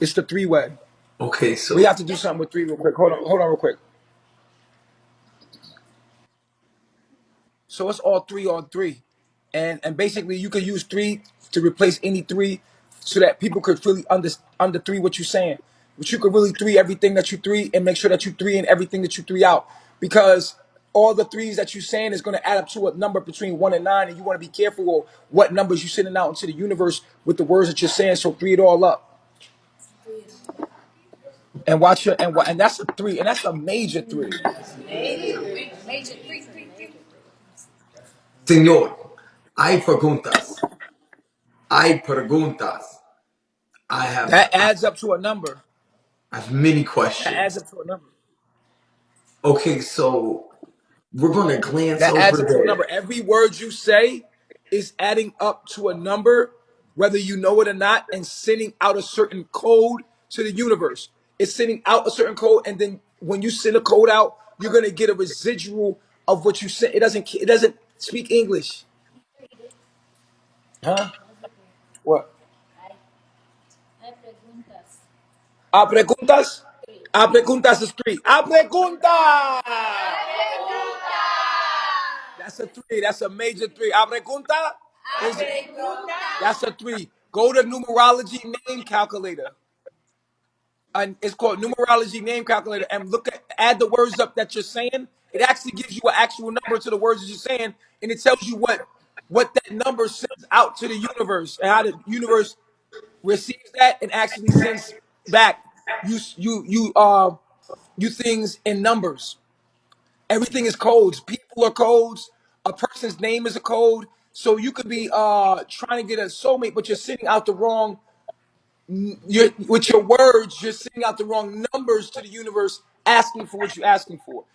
It's the three-way. Okay, We so have to do something with three real quick. Hold on real quick. So it's all three on three. And basically you can use three to replace any three so that people could really under three what you're saying. But you could really three everything that you three and make sure that you three in everything that you three out. Because all the threes that you're saying is going to add up to a number between 1 and 9, and you want to be careful of what numbers you're sending out into the universe with the words that you're saying. So three it all up and watch your and that's a three, and that's a major three. señor, hay preguntas. Hay preguntas. I have That adds up to a number. I have many That adds questions. up to a number. Okay, so we're gonna glance That adds over up to a number. the. Every word you say is adding up to a number, whether you know it or not, and sending out a certain code to the universe. It's sending out a certain code, and then when you send a code out, you're gonna get a residual of what you sent. It doesn't speak English. Huh? What? A preguntas? A preguntas is three. A pregunta! That's a three. That's a major three. A pregunta? Is That's a three. Go to numerology name calculator. And it's called numerology name calculator. And add the words up that you're saying. It actually gives you an actual number to the words that you're saying, and it tells you what that number sends out to the universe and how the universe receives that and actually sends back you things in numbers. Everything is codes. People are codes. A person's name is a code. So you could be trying to get a soulmate, but you're sending out the wrong. You're with your words. You're sending out the wrong numbers to the universe, asking for what you're asking for.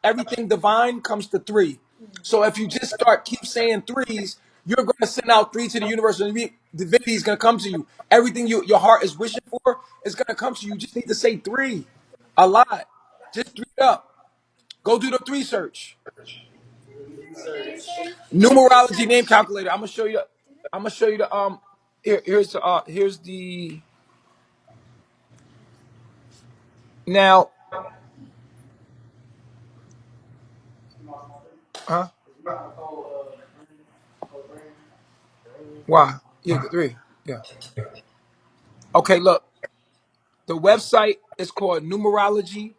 Everything divine comes to three. So if you just keep saying threes, you're going to send out three to the universe, and divinity is going to come to you. Everything your heart is wishing for is going to come to you. You just need to say three, a lot. Just three it up. Go do the three search. Numerology name calculator. I'm gonna show you. I'm gonna show you the here's the now. Huh? Why? Yeah, the three. Yeah. Okay, look. The website is called Numerology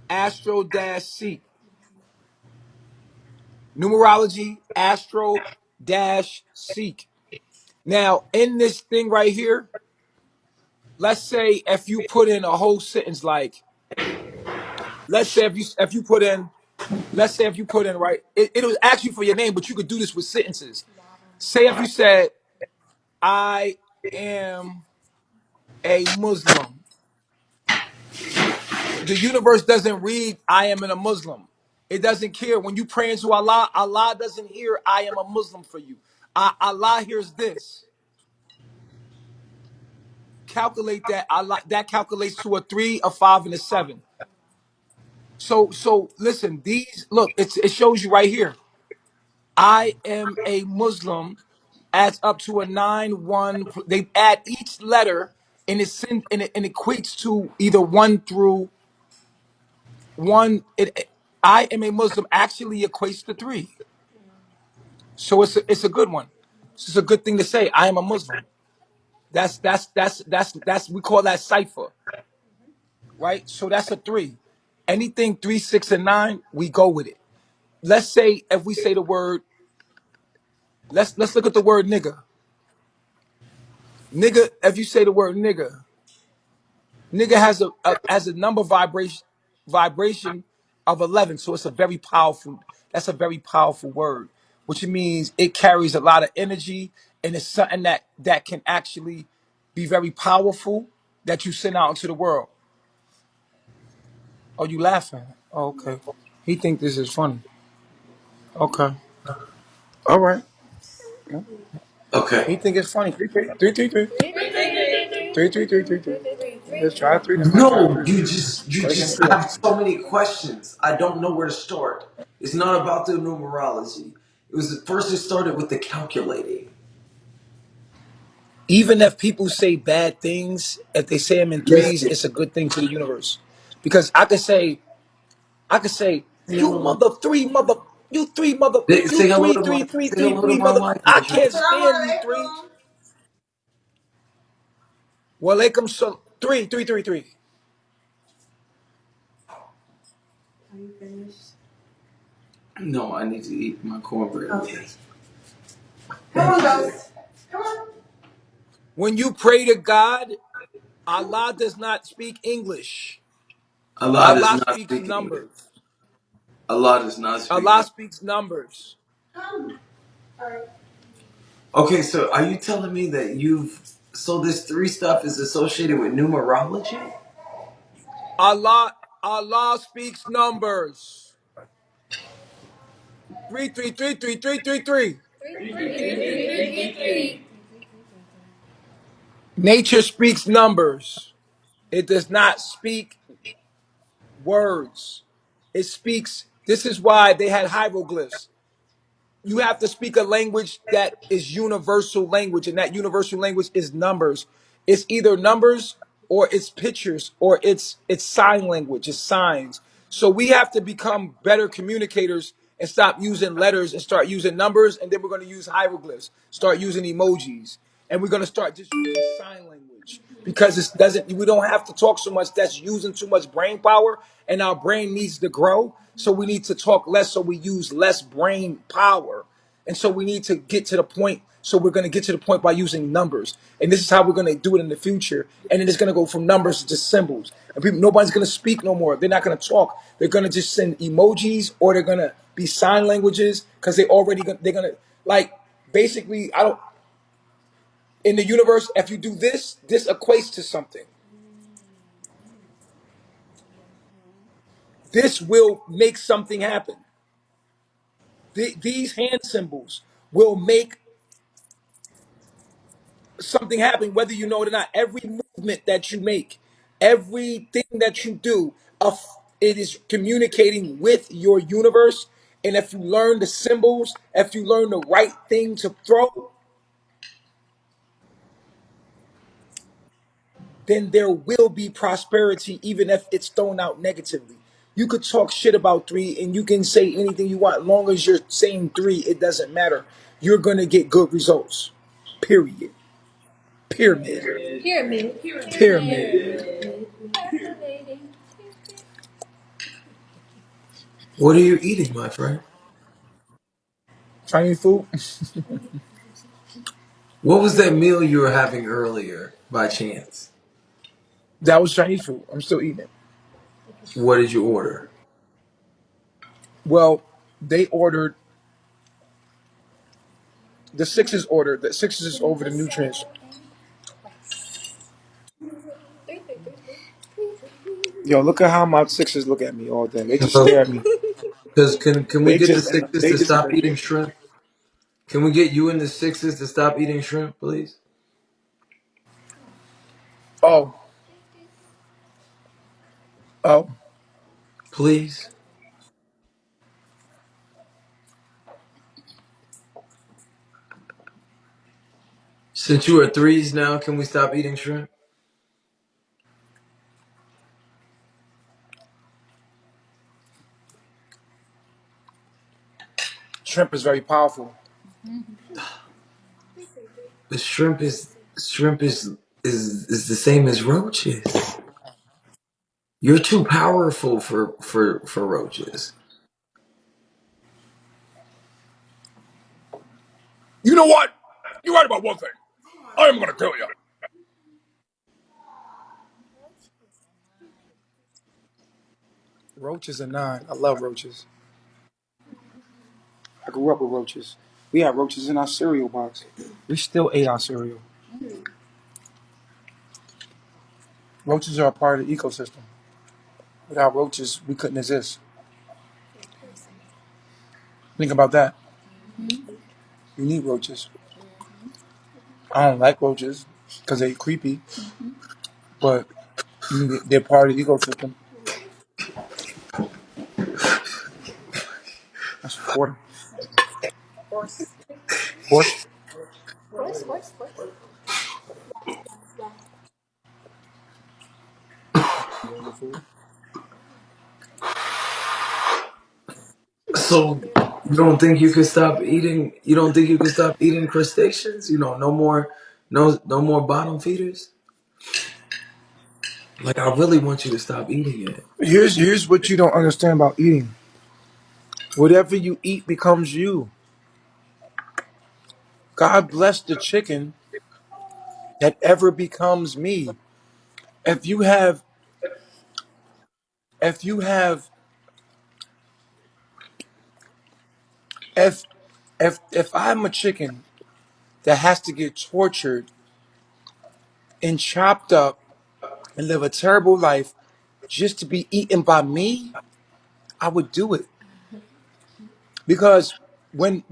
Astro Dash Seek. Numerology Astro Dash Seek. Now, in this thing right here, let's say if you put in a whole sentence like, let's say if you put in, let's say if you put in right, it'll ask you for your name, but you could do this with sentences. Say if you said, I am a Muslim. The universe doesn't read I am a Muslim. It doesn't care. When you pray into Allah, Allah doesn't hear I am a Muslim for you. Allah hears this. Calculate that. Allah that calculates to a three, a five, and a seven. So listen, these look, it shows you right here. I am a Muslim adds up to a 9 1. They add each letter and it equates to either one through one. I am a Muslim actually equates to three. So it's a good one. It's a good thing to say. I am a Muslim. That's we call that cipher, right? So that's a three. Anything 3, 6, and 9, we go with it. Let's say if we say the word, let's look at the word nigga. Nigga, if you say the word nigga has a number vibration of 11, so it's a very powerful. That's a very powerful word, which means it carries a lot of energy, and it's something that can actually be very powerful that you send out into the world. Oh, you laughing? Oh, okay. He think this is funny. Okay. All right. Okay. He think it's funny. Three, three, three, three, three, three, three, three, three, three. Let's try three. Then let's try No, three. you Go again. just Three. I have so many questions. I don't know where to start. It's not about the numerology. It started with the calculating. Even if people say bad things, if they say them in threes, Listen. it's a good thing to the universe. Because I could say, you mother three mother, you three mother, Say you hello three, to three, my three, say three, hello to three my mother. wife, I my can't friend. stand you three. Walaikum salam. Three, three, three, three. No, I need to eat my cornbread. Okay. Come on, guys. When you pray to God, Allah does not speak English. Allah does Allah not speaks speak English. numbers. Allah does not speak Allah English. speaks numbers. Okay, so are you telling me that this three stuff is associated with numerology? Allah speaks numbers. Three, three, three, three, three, three, three. Nature speaks numbers. It does not speak words. It speaks. This is why they had hieroglyphs. You have to speak a language that is universal language, and that universal language is numbers. It's either numbers or it's pictures or it's sign language, it's signs. So we have to become better communicators and stop using letters and start using numbers, and then we're going to use hieroglyphs, start using emojis, and we're going to start just using sign language because it doesn't. We don't have to talk so much. That's using too much brain power, and our brain needs to grow. So we need to talk less, so we use less brain power. And so we need to get to the point. So we're going to get to the point by using numbers. And this is how we're going to do it in the future. And then it's going to go from numbers to symbols. And people, nobody's going to speak no more. They're not going to talk. They're going to just send emojis, or they're going to be sign languages because they're going to like basically, I don't, in the universe, if you do this, this equates to something. This will make something happen. These hand symbols will make something happen, whether you know it or not. Every movement that you make, everything that you do, it is communicating with your universe. And if you learn the symbols, if you learn the right thing to throw, then there will be prosperity, even if it's thrown out negatively. You could talk shit about three and you can say anything you want. Long as you're saying three, it doesn't matter. You're going to get good results. Period. Pyramid. Pyramid. What are you eating, my friend? Chinese food? What was that meal you were having earlier by chance? That was Chinese food. I'm still eating it. What did you order? Well, they ordered the Sixers ordered. The Sixers is over the nutrients. Yo, look at how my Sixers look at me all day. They just stare at me. Because can we They get the just sixes they to just stop eating shrimp? Can we get you and the sixes to stop eating shrimp, please? oh oh. Please. Since you are threes now, can we stop eating shrimp? Shrimp is very powerful. But shrimp is the same as roaches. You're too powerful for roaches. You know what? You're right about one thing. I am gonna kill you. Roaches are nine. I love roaches. I grew up with roaches. We had roaches in our cereal box. We still ate our cereal. Roaches are a part of the ecosystem. Without roaches, we couldn't exist. Think about that. You need roaches. I don't like roaches because they're creepy, but they're part of the ecosystem. That's important. Horse. food. So you don't think you could stop eating? You don't think you could stop eating crustaceans? You know, no more, no more bottom feeders. Like I really want you to stop eating it. Here's what you don't understand about eating. Whatever you eat becomes you. God bless the chicken that ever becomes me. If you have, if you have, if if I'm a chicken that has to get tortured and chopped up and live a terrible life just to be eaten by me, I would do it. Because when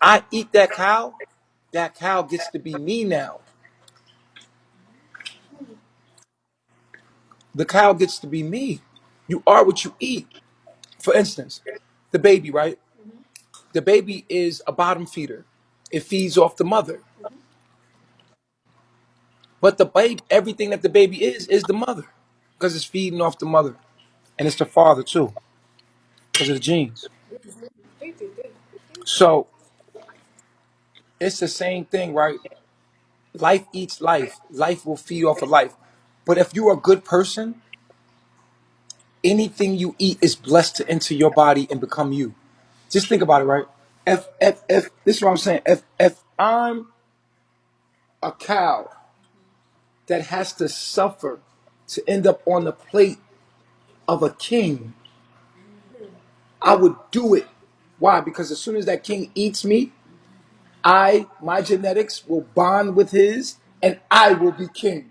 I eat that cow gets to be me now. The cow gets to be me. You are what you eat. For instance, the baby, right? The baby is a bottom feeder. It feeds off the mother. But the baby, everything that the baby is the mother. Because it's feeding off the mother. And it's the father too. Because of the genes. So it's the same thing, right? Life eats life. Life will feed off of life. But if you're a good person, anything you eat is blessed to enter your body and become you. Just think about it, right? If this is what I'm saying. If I'm a cow that has to suffer to end up on the plate of a king, I would do it. Why? Because as soon as that king eats me, my genetics will bond with his, and I will be king.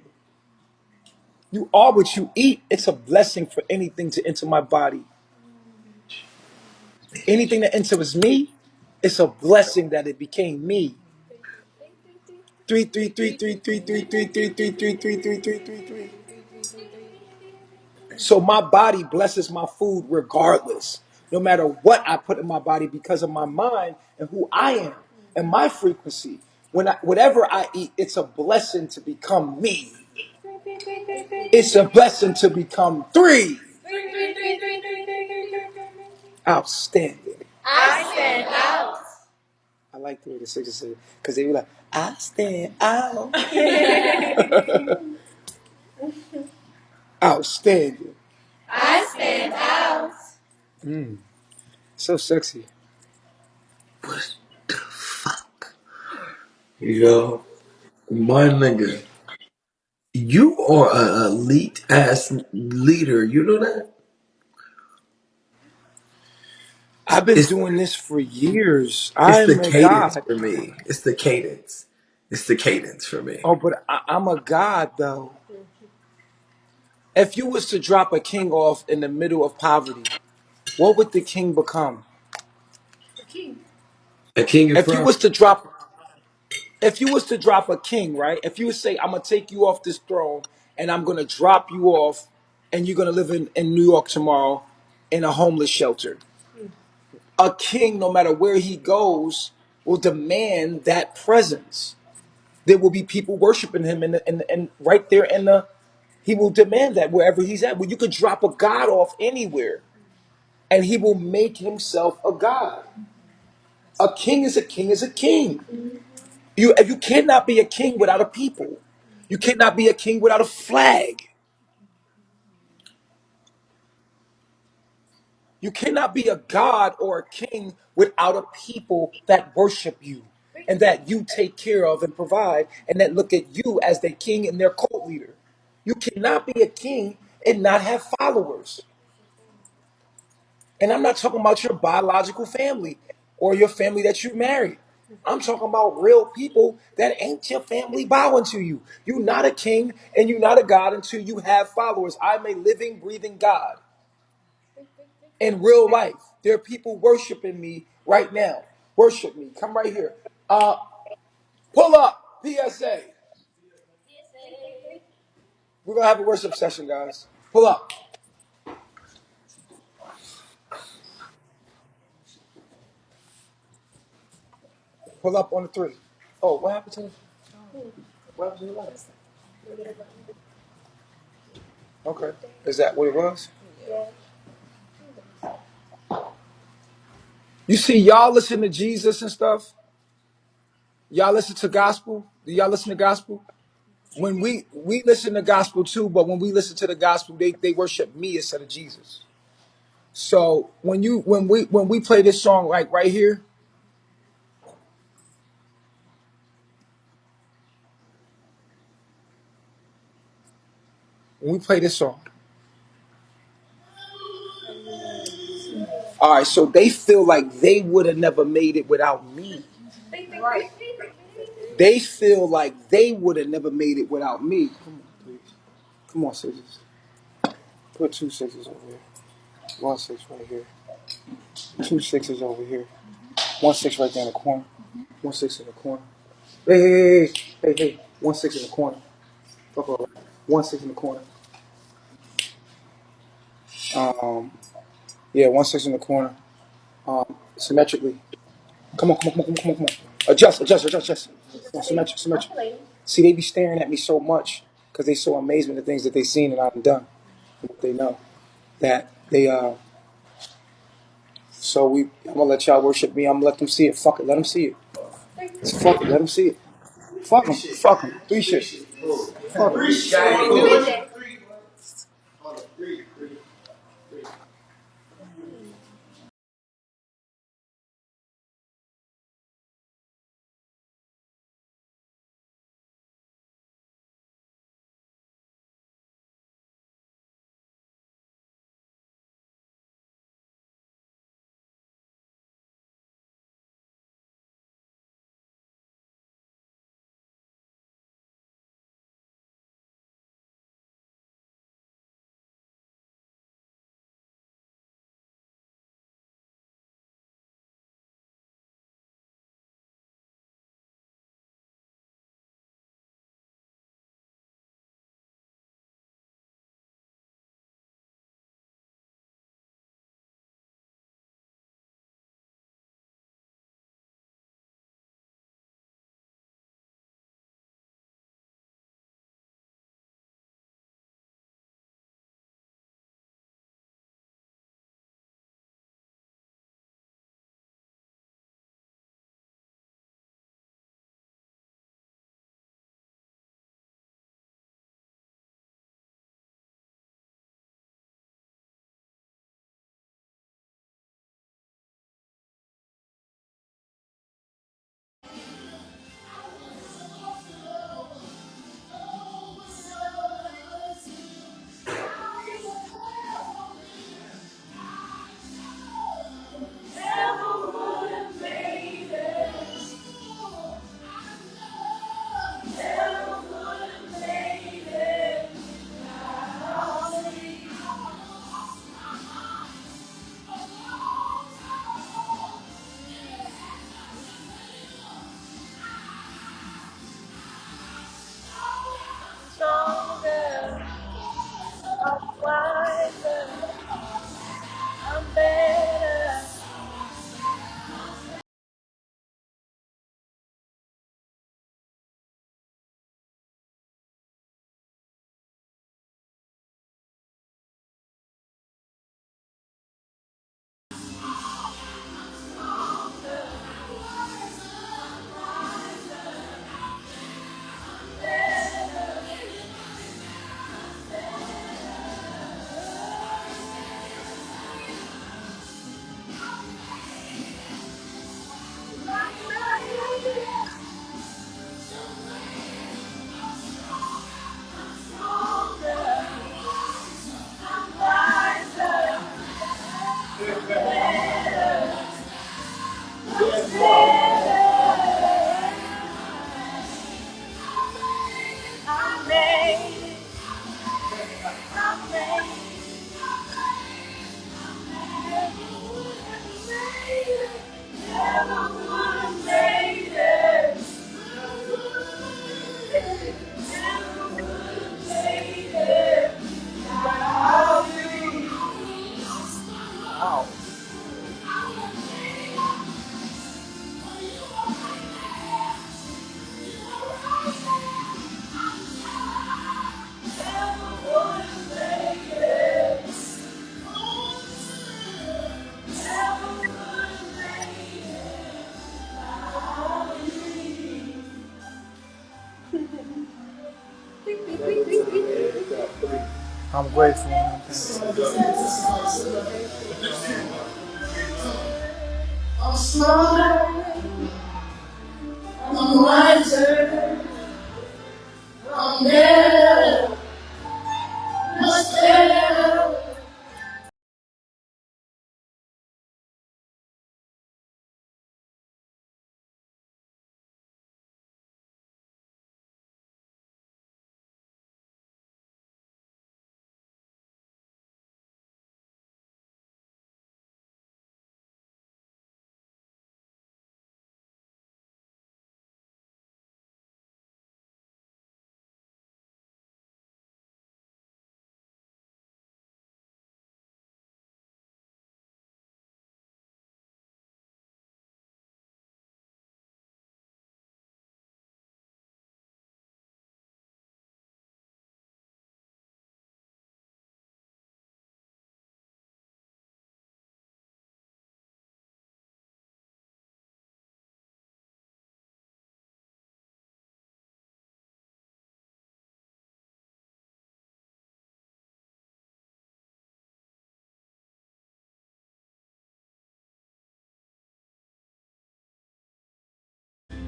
You are what you eat. It's a blessing for anything to enter my body. Anything that enters me, it's a blessing that it became me. Three, three, three, three, three, three, three, three, three, three, three, three, three, three, three. So my body blesses my food regardless, no matter what I put in my body, because of my mind and who I am and my frequency. Whatever I eat, it's a blessing to become me. It's a blessing to become three. Outstanding. I stand out. I like the way the sixes said it because they were like, I stand out. Outstanding. I stand out. So sexy. What the fuck? Yo, my nigga, you are an elite ass leader. You know that? I've been It's doing this for years. it's the I'm a cadence god. for me. It's the cadence. It's the cadence for me. Oh, but I'm a god though. If you was to drop a king off in the middle of poverty, what would the king become? A king of If you pro. was to drop, if you was to drop a king, right? If you would say, I'm gonna take you off this throne and I'm gonna drop you off, and you're gonna live in New York tomorrow in a homeless shelter. A king, no matter where he goes, will demand that presence. There will be people worshiping him and right there in the he will demand that wherever he's at. Well, you could drop a god off anywhere and he will make himself a god. A king is a king is a king. You cannot be a king without a people. You cannot be a king without a flag. You cannot be a god or a king without a people that worship you and that you take care of and provide and that look at you as their king and their cult leader. You cannot be a king and not have followers. And I'm not talking about your biological family or your family that you married. I'm talking about real people that ain't your family bowing to you. You're not a king and you're not a god until you have followers. I'm a living, breathing God in real life. There are people worshiping me right now. Worship me. Come right here. Pull up. PSA. We're gonna have a worship session, guys. Pull up. Pull up on the three. Oh, what happened to the lights? Okay. Is that what it was? You see, y'all listen to Jesus and stuff. Y'all listen to gospel. Do y'all listen to gospel? When we listen to gospel too, but when we listen to the gospel, they worship me instead of Jesus. So when we play this song like right here, when we play this song, all right. So they feel like they would have never made it without me. Right. They feel like they would have never made it without me. Come on, please. Come on, sixes. Put two sixes over here. One six right here. Two sixes over here. One six right there in the corner. One six in the corner. Hey. 1 6 in the corner. Fuck all that. 1 6 in the corner. Um, yeah, 1 6 in the corner. Symmetrically. Come on. Adjust. Come on, symmetric. See, they be staring at me so much because they so amazed with the things that they seen and I've done. What they know that they So I'm gonna let y'all worship me. I'm gonna let them see it. Fuck it, let them see it. Fuck it, let them see it. Fuck them. 3 shit. Fuck them. Stronger, I'm wiser, I'm better. I'm made, I'm made, never would have made it. Never would have made it. Without you. Wow. I'm grateful. I'm smaller, I'm wiser, I'm better, much better.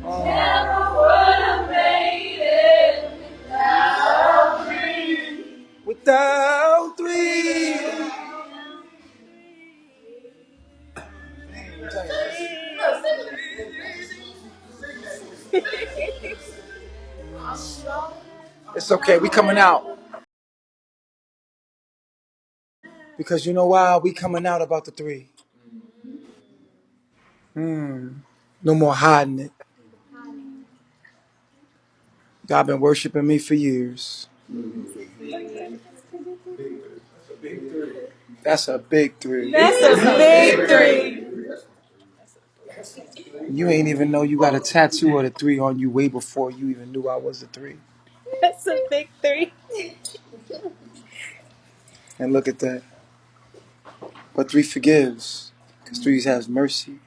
Never would have made it without three. Without three. It's okay. We coming out. Because you know why? We coming out about the three. No more hiding it. God been worshiping me for years. That's a big three. That's a big three. You ain't even know you got a tattoo of the three on you way before you even knew I was the three. That's a big three. And look at that. But three forgives. Because three has mercy.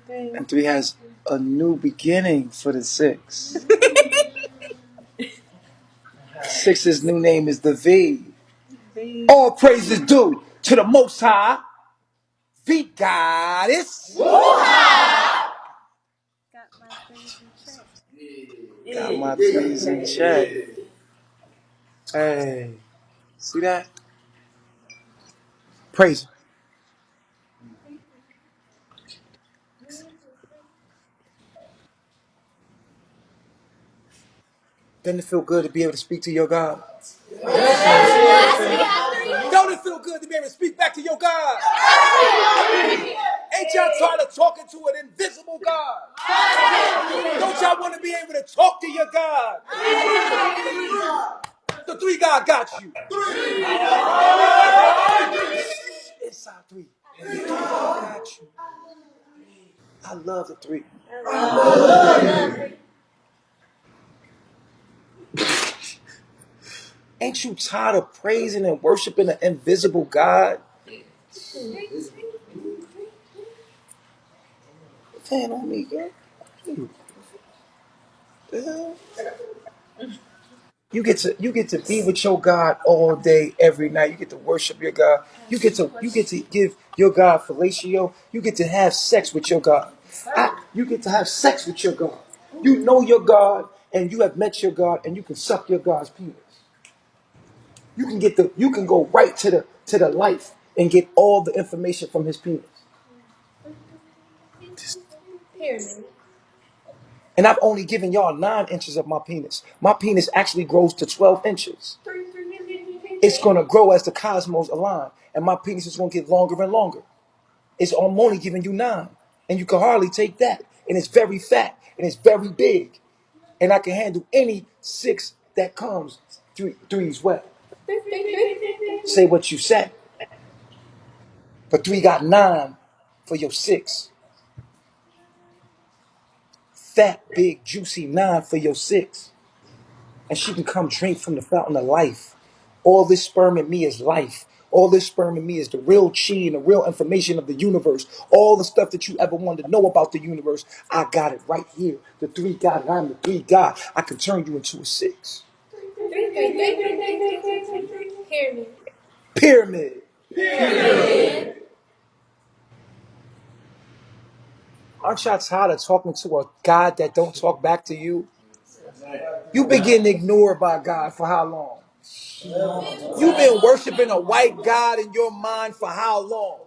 And three has a new beginning for the six. Six's new name is the V. All praises due to the Most High. V Goddess. Got my threes in check. Hey, see that? Praise him. Doesn't it feel good to be able to speak to your God? Don't it feel good to be able to speak back to your God? Ain't y'all tired of talking to an invisible God? Don't y'all want to be able to talk to your God? The three God got you. Inside three. Got you. I love the three. Ain't you tired of praising and worshiping an invisible God? Fan on me, girl. The hell? You get to be with your God all day, every night. You get to worship your God. You get to give your God fellatio. You get to have sex with your God. You get to have sex with your God. You know your God, and you have met your God, and you can suck your God's penis. You can go right to the life and get all the information from his penis. And I've only given y'all 9 inches of my penis. My penis actually grows to 12 inches. It's going to grow as the cosmos align. And my penis is going to get longer and longer. I'm only giving you 9. And you can hardly take that. And it's very fat. And it's very big. And I can handle any 6 that comes. Three's wet. Say what you say. But 3 got 9 for your 6. Fat, big, juicy 9 for your 6. And she can come drink from the fountain of life. All this sperm in me is life. All this sperm in me is the real chi and the real information of the universe. All the stuff that you ever wanted to know about the universe, I got it right here. The three God, I'm the three God. I can turn you into a 6. Pyramid. Aren't y'all tired of talking to a God that don't talk back to you? You've been getting ignored by God for how long? You've been worshiping a white God in your mind for how long?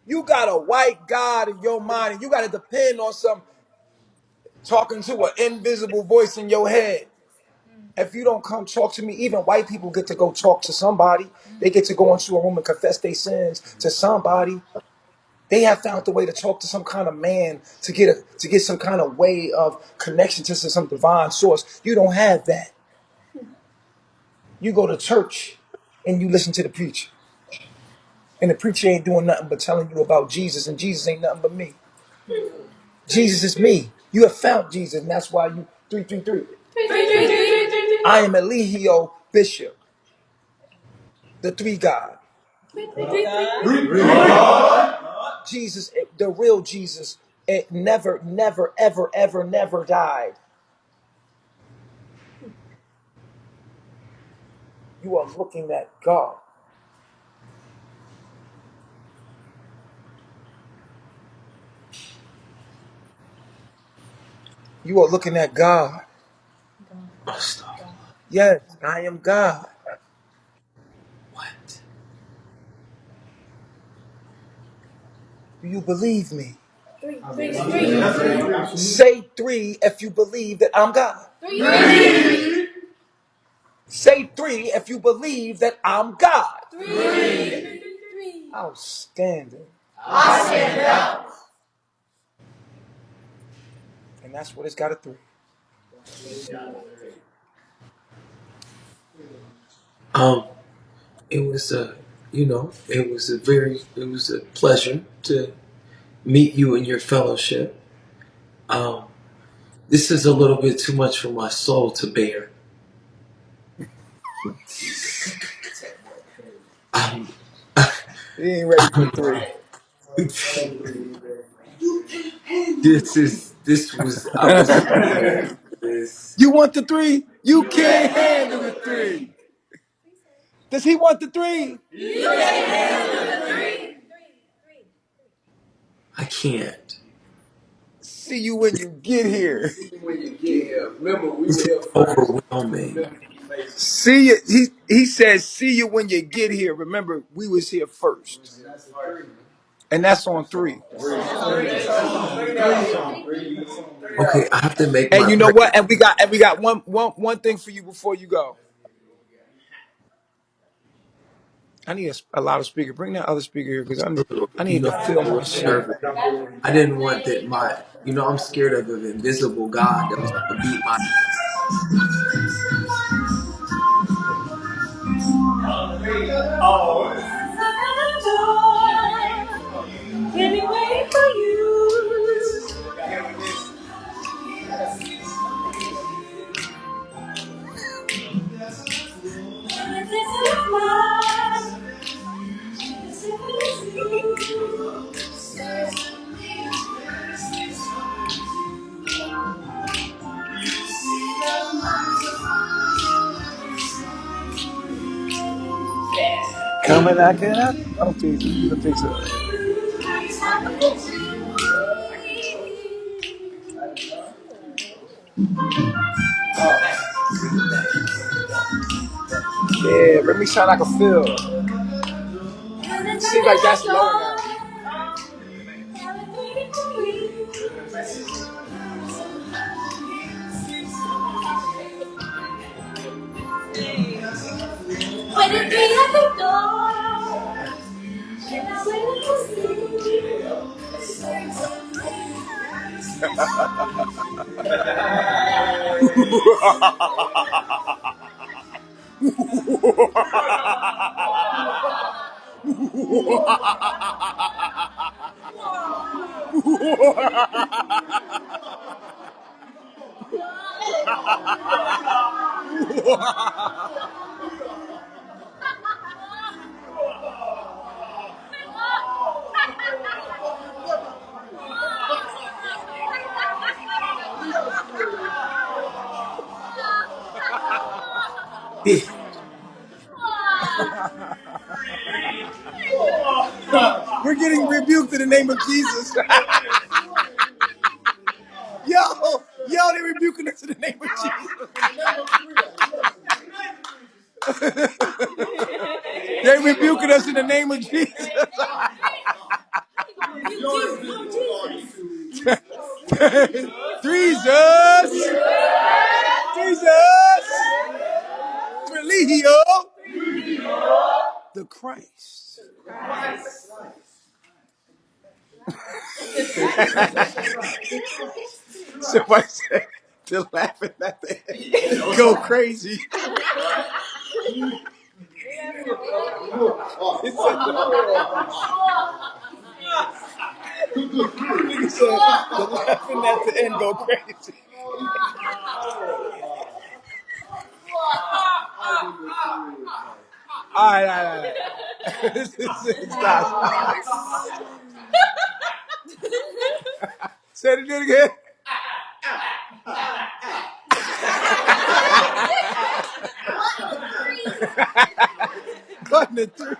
You got a white God in your mind and you got to depend on some talking to an invisible voice in your head. If you don't come talk to me, even white people get to go talk to somebody. They get to go into a room and confess their sins to somebody. They have found the way to talk to some kind of man to get some kind of way of connection to some divine source. You don't have that. You go to church and you listen to the preacher. And the preacher ain't doing nothing but telling you about Jesus, and Jesus ain't nothing but me. Jesus is me. You have found Jesus, and that's why you 333. I am Eligio Bishop, the three God. Jesus, the real Jesus, it never, never, ever, ever, never died. You are looking at God. You are looking at God. Yes, I am God. What? Do you believe me? Say three if you believe that I'm God. Say three if you believe that I'm God. Outstanding. And that's what it's got to three. Um, it was it was a pleasure to meet you in your fellowship. Um, this is a little bit too much for my soul to bear. Um, He ain't ready for three. I wasn't prepared for this. You want the three? You can't handle the three. Does he want the three? I can't. See you when you get here. Remember, we were This is here first. overwhelming. See you. He says, "See you when you get here." Remember, we was here first, and that's on three. Okay, I have to make And my you know break. what? And we got one thing for you before you go. I need a louder speaker. Bring that other speaker here because I You need know, to feel I'm my a shit. nervous. I didn't want that I'm scared of an invisible God that was going to beat my. Can we wait for you? Coming back it up. Oh, Jesus. You can fix it. Yeah, let me sound like a feel. Seems like that's low now. When it be at the door, and I wait to see. We're getting rebuked in the name of Jesus. Yo, they're rebuking us in the name of Jesus. They're rebuking us in the name of Jesus. Jesus. Jesus. Religio. The Christ. Somebody said they're laughing at the go crazy. Nigga said they're laughing at the end go crazy. All right. Stop. Say it again. Cutting it through.